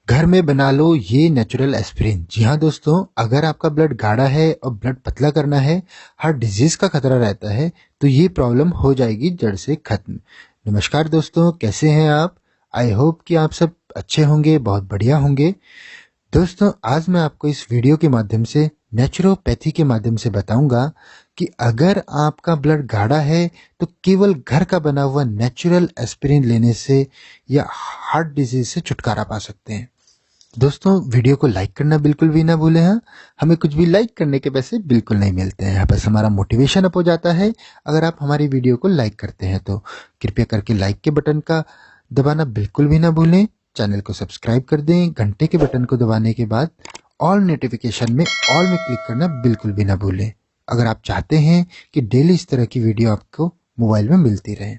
घर में बना लो ये नेचुरल एस्पिरिन। जी हाँ दोस्तों, अगर आपका ब्लड गाढ़ा है और ब्लड पतला करना है, हार्ट डिजीज का खतरा रहता है, तो ये प्रॉब्लम हो जाएगी जड़ से खत्म। नमस्कार दोस्तों, कैसे हैं आप? आई होप कि आप सब अच्छे होंगे, बहुत बढ़िया होंगे। दोस्तों, आज मैं आपको इस वीडियो के माध्यम से नेचुरोपैथी के माध्यम से बताऊंगा कि अगर आपका ब्लड गाढ़ा है तो केवल घर का बना हुआ नेचुरल एस्पिरिन लेने से या हार्ट डिजीज से छुटकारा पा सकते हैं। दोस्तों, वीडियो को लाइक करना बिल्कुल भी ना भूलें। हाँ, हमें कुछ भी लाइक करने के पैसे बिल्कुल नहीं मिलते हैं, बस हमारा मोटिवेशन अप हो जाता है अगर आप हमारी वीडियो को लाइक करते हैं। तो कृपया करके लाइक के बटन का दबाना बिल्कुल भी ना भूलें। चैनल को सब्सक्राइब कर दें। घंटे के बटन को दबाने के बाद ऑल नोटिफिकेशन में ऑल में क्लिक करना बिल्कुल भी ना भूलें, अगर आप चाहते हैं कि डेली इस तरह की वीडियो आपको मोबाइल में मिलती रहे।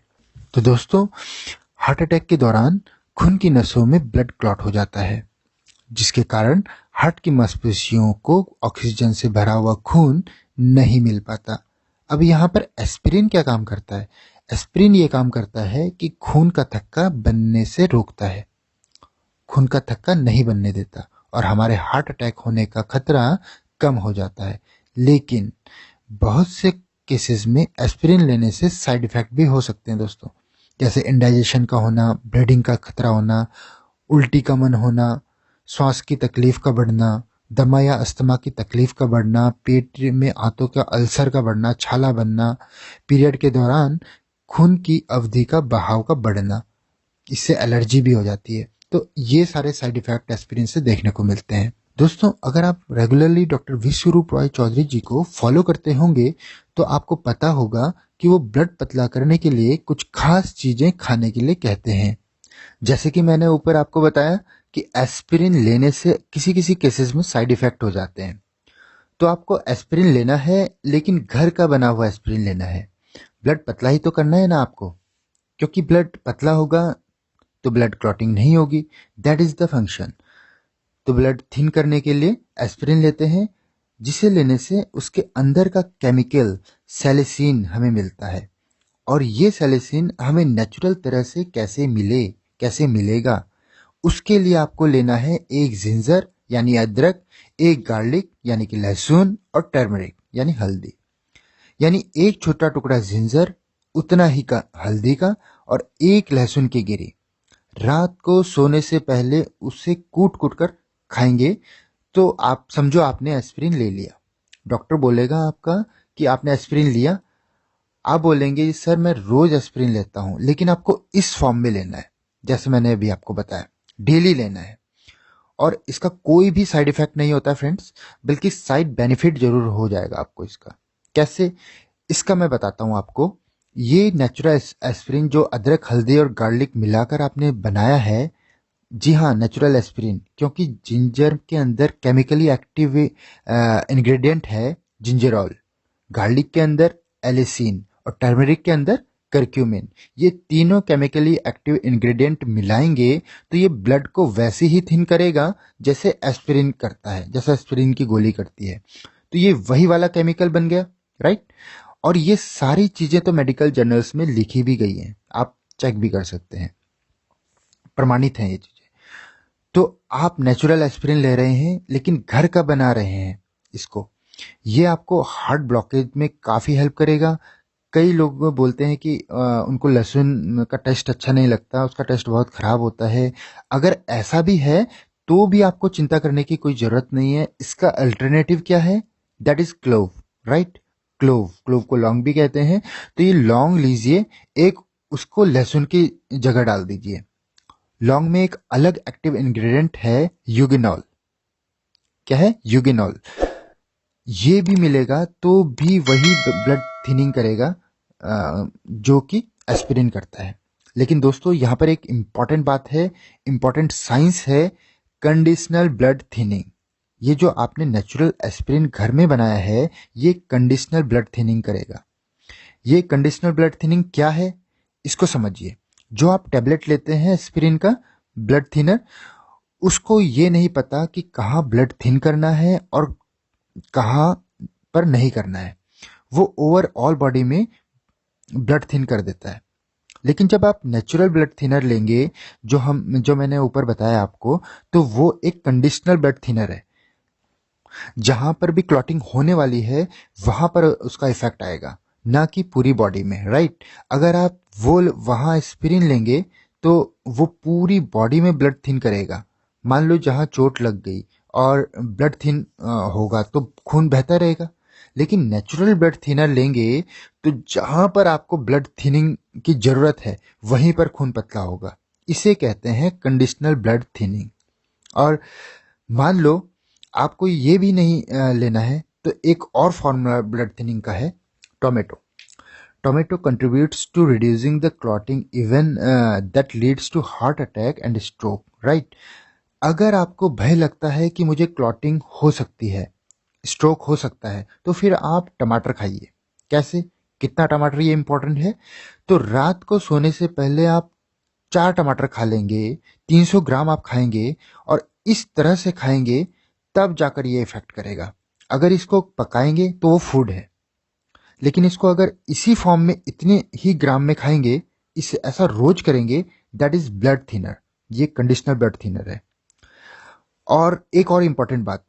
तो दोस्तों, हार्ट अटैक के दौरान खून की नसों में ब्लड क्लॉट हो जाता है, जिसके कारण हार्ट की मांसपेशियों को ऑक्सीजन से भरा हुआ खून नहीं मिल पाता। अब यहाँ पर एस्पिरिन क्या काम करता है? एस्पिरिन ये काम करता है कि खून का थक्का बनने से रोकता है, खून का थक्का नहीं बनने देता और हमारे हार्ट अटैक होने का खतरा कम हो जाता है। लेकिन बहुत से केसेस में एस्पिरिन लेने से साइड इफेक्ट भी हो सकते हैं दोस्तों, जैसे इंडाइजेशन का होना, ब्लीडिंग का खतरा होना, उल्टी का मन होना, श्वास की तकलीफ का बढ़ना, दमा या अस्थमा की तकलीफ का बढ़ना, पेट में आंतों का अल्सर का बढ़ना, छाला बनना, पीरियड के दौरान खून की अवधि का बहाव का बढ़ना, इससे एलर्जी भी हो जाती है। तो ये सारे साइड इफेक्ट एस्पिरिन से देखने को मिलते हैं। दोस्तों, अगर आप रेगुलरली डॉक्टर विश्वरूप रॉय चौधरी जी को फॉलो करते होंगे तो आपको पता होगा कि वो ब्लड पतला करने के लिए कुछ खास चीजें खाने के लिए कहते हैं। जैसे कि मैंने ऊपर आपको बताया कि एस्पिरिन लेने से किसी किसी केसेस में साइड इफेक्ट हो जाते हैं, तो आपको एस्पिरिन लेना है, लेकिन घर का बना हुआ एस्पिरिन लेना है। ब्लड पतला ही तो करना है ना आपको, क्योंकि ब्लड पतला होगा तो ब्लड क्लॉटिंग नहीं होगी। That is the function. तो ब्लड थिन करने के लिए एस्पिरिन लेते हैं, जिसे लेने से उसके अंदर का केमिकल सेलेसिन हमें मिलता है। और ये सेलेसिन हमें नेचुरल तरह से कैसे मिलेगा, उसके लिए आपको लेना है एक जिंजर यानी अदरक, एक गार्लिक यानी कि लहसुन, और टर्मरिक यानी हल्दी। यानी एक छोटा टुकड़ा जिंजर, उतना ही का हल्दी का, और एक लहसुन की गिरी। रात को सोने से पहले उसे कूट कूट कर खाएंगे तो आप समझो आपने एस्पिरिन ले लिया। डॉक्टर बोलेगा आपका कि आपने एस्पिरिन लिया, आप बोलेंगे सर मैं रोज एस्पिरिन लेता हूं, लेकिन आपको इस फॉर्म में लेना है जैसे मैंने अभी आपको बताया, डेली लेना है। और इसका कोई भी साइड इफेक्ट नहीं होता फ्रेंड्स, बल्कि साइड बेनिफिट जरूर हो जाएगा आपको इसका। कैसे? इसका मैं बताता हूं आपको। ये नेचुरल एस्पिरिन जो अदरक, हल्दी और गार्लिक मिलाकर आपने बनाया है, जी हाँ, नेचुरल एस्पिरिन, क्योंकि जिंजर के अंदर केमिकली एक्टिव इंग्रेडिएंट है जिंजरॉल, गार्लिक के अंदर एलिसिन और टर्मरिक के अंदर करक्यूमिन। ये तीनों केमिकली एक्टिव इंग्रेडिएंट मिलाएंगे तो ये ब्लड को वैसे ही थिन करेगा जैसे एस्पिरिन करता है, जैसे एस्पिरिन की गोली करती है। तो ये वही वाला केमिकल बन गया, राइट? और ये सारी चीजें तो मेडिकल जर्नल्स में लिखी भी गई हैं, आप चेक भी कर सकते हैं, प्रमाणित हैं ये चीजें। तो आप नेचुरल एस्पिरिन ले रहे हैं, लेकिन घर का बना रहे हैं इसको, ये आपको हार्ट ब्लॉकेज में काफ़ी हेल्प करेगा। कई लोग बोलते हैं कि उनको लहसुन का टेस्ट अच्छा नहीं लगता, उसका टेस्ट बहुत ख़राब होता है। अगर ऐसा भी है तो भी आपको चिंता करने की कोई ज़रूरत नहीं है। इसका अल्टरनेटिव क्या है? That is clove, right? Clove को लौंग भी कहते हैं। तो ये लौंग लीजिए, एक उसको लहसुन की जगह डाल दीजिए। लौंग में एक अलग एक्टिव इंग्रेडिएंट है यूगिनॉल। क्या है? यूगिनॉल। ये भी मिलेगा तो भी वही ब्लड थिनिंग करेगा जो कि एस्पिरिन करता है। लेकिन दोस्तों, यहाँ पर एक इंपॉर्टेंट बात है, इंपॉर्टेंट साइंस है, कंडीशनल ब्लड थिनिंग। ये जो आपने नेचुरल एस्पिरिन घर में बनाया है, ये कंडीशनल ब्लड थिनिंग करेगा। ये कंडीशनल ब्लड थिनिंग क्या है, इसको समझिए। जो आप टेबलेट लेते हैं एस्पिरिन का, ब्लड थिनर, उसको ये नहीं पता कि कहाँ ब्लड थिन करना है और कहाँ पर नहीं करना है। वो ओवरऑल बॉडी में ब्लड थिन कर देता है। लेकिन जब आप नेचुरल ब्लड थिनर लेंगे, जो मैंने ऊपर बताया आपको, तो वो एक कंडीशनल ब्लड थिनर है। जहां पर भी क्लॉटिंग होने वाली है वहां पर उसका इफेक्ट आएगा, ना कि पूरी बॉडी में, राइट। अगर आप वो वहां एस्पिरिन लेंगे तो वो पूरी बॉडी में ब्लड थिन करेगा। मान लो जहां चोट लग गई और ब्लड थिन होगा तो खून बहता रहेगा। लेकिन नेचुरल ब्लड थिनर लेंगे तो जहां पर आपको ब्लड थिनिंग की जरूरत है वहीं पर खून पतला होगा। इसे कहते हैं कंडीशनल ब्लड थिनिंग। और मान लो आपको ये भी नहीं लेना है तो एक और फॉर्मूला ब्लड थिनिंग का है, tomato. Tomato contributes to reducing the clotting even that leads to heart attack and stroke, right. अगर आपको भय लगता है कि मुझे क्लॉटिंग हो सकती है, स्ट्रोक हो सकता है, तो फिर आप टमाटर खाइए। कैसे, कितना टमाटर, ये इंपॉर्टेंट है। तो रात को सोने से पहले आप 4 टमाटर खा लेंगे, 300 ग्राम आप खाएंगे, और इस तरह से खाएंगे तब जाकर ये इफेक्ट करेगा। अगर इसको पकाएंगे तो वो फूड है, लेकिन इसको अगर इसी फॉर्म में इतने ही ग्राम में खाएंगे, इसे ऐसा रोज करेंगे, दैट इज ब्लड थिनर। ये कंडीशनल ब्लड थिनर है। और एक और इंपॉर्टेंट बात,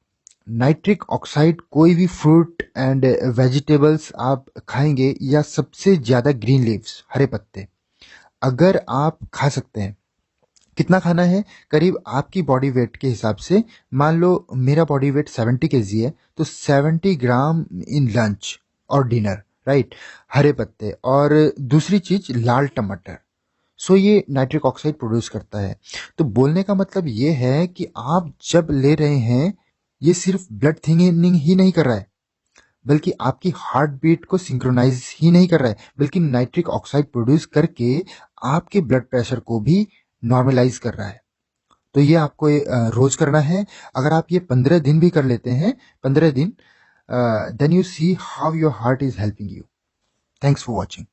नाइट्रिक ऑक्साइड कोई भी फ्रूट एंड वेजिटेबल्स आप खाएंगे, या सबसे ज्यादा ग्रीन लीव्स, हरे पत्ते, अगर आप खा सकते हैं, कितना खाना है, करीब आपकी बॉडी वेट के हिसाब से। मान लो मेरा बॉडी वेट 70 केजी है, तो 70 ग्राम इन लंच और डिनर, राइट। हरे पत्ते, और दूसरी चीज लाल टमाटर। सो ये नाइट्रिक ऑक्साइड प्रोड्यूस करता है। तो बोलने का मतलब ये है कि आप जब ले रहे हैं, ये सिर्फ ब्लड थिनिंग ही नहीं कर रहा है, बल्कि आपकी हार्ट बीट को सिंक्रोनाइज ही नहीं कर रहा है, बल्कि नाइट्रिक ऑक्साइड प्रोड्यूस करके आपके ब्लड प्रेशर को भी नॉर्मलाइज कर रहा है। तो ये आपको रोज करना है। अगर आप ये 15 दिन भी कर लेते हैं, 15 दिन, then you see how your heart is helping you. Thanks for watching.